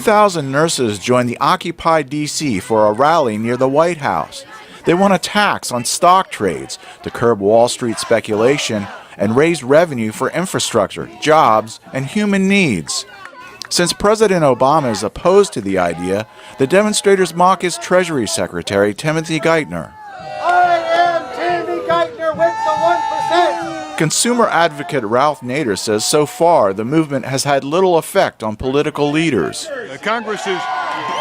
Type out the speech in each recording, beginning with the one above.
2,000 nurses joined the Occupy D.C. for a rally near the White House. They want a tax on stock trades to curb Wall Street speculation and raise revenue for infrastructure, jobs, and human needs. Since President Obama is opposed to the idea, the demonstrators mock his Treasury Secretary, Timothy Geithner. I am Timothy Geithner with the 1%. Consumer advocate Ralph Nader says so far the movement has had little effect on political leaders. Congress is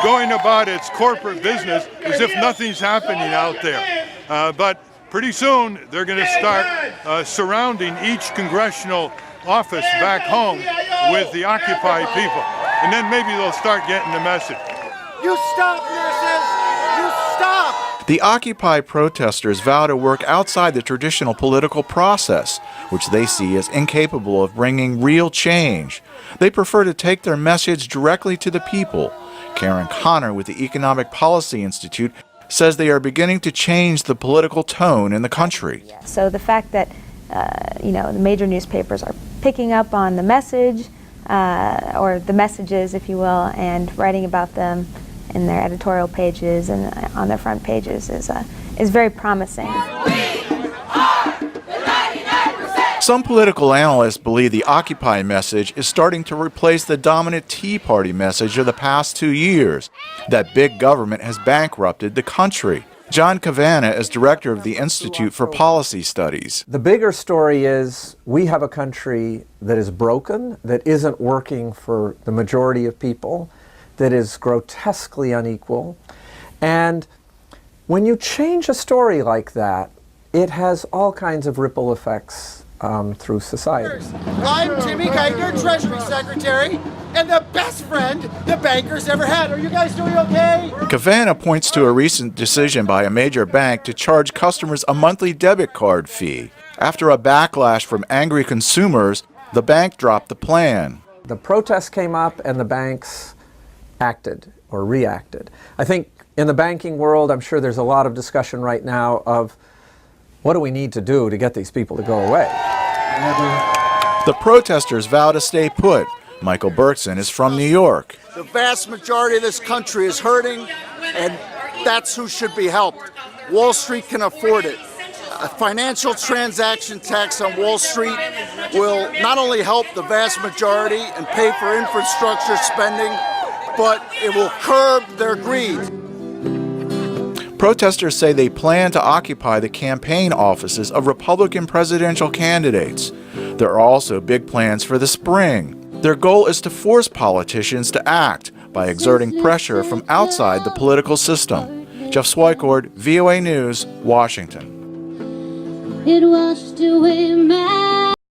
going about its corporate business as if nothing's happening out there. But pretty soon they're going to start surrounding each congressional office back home with the Occupy people. And then maybe they'll start getting the message. You stop, nurses! You stop! The Occupy protesters vow to work outside the traditional political process, which they see as incapable of bringing real change. They prefer to take their message directly to the people. Karen Connor with the Economic Policy Institute says they are beginning to change the political tone in the country. So the fact that the major newspapers are picking up on the message, or the messages, if you will, and writing about them in their editorial pages and on their front pages is very promising. Some political analysts believe the Occupy message is starting to replace the dominant Tea Party message of the past 2 years, that big government has bankrupted the country. John Cavanagh is director of the Institute for Policy Studies. The bigger story is we have a country that is broken, that isn't working for the majority of people, that is grotesquely unequal. And when you change a story like that, it has all kinds of ripple effects through society. I'm Timmy Geithner, Treasury Secretary, and the best friend the bankers ever had. Are you guys doing okay? Cavanagh points to a recent decision by a major bank to charge customers a monthly debit card fee. After a backlash from angry consumers, the bank dropped the plan. The protests came up and the banks acted or reacted. I think in the banking world, I'm sure there's a lot of discussion right now of what do we need to do to get these people to go away? The protesters vow to stay put. Michael Berkson is from New York. The vast majority of this country is hurting, and that's who should be helped. Wall Street can afford it. A financial transaction tax on Wall Street will not only help the vast majority and pay for infrastructure spending, but it will curb their greed. Protesters say they plan to occupy the campaign offices of Republican presidential candidates. There are also big plans for the spring. Their goal is to force politicians to act by exerting pressure from outside the political system. Jeff Swicord, VOA News, Washington. It washed away my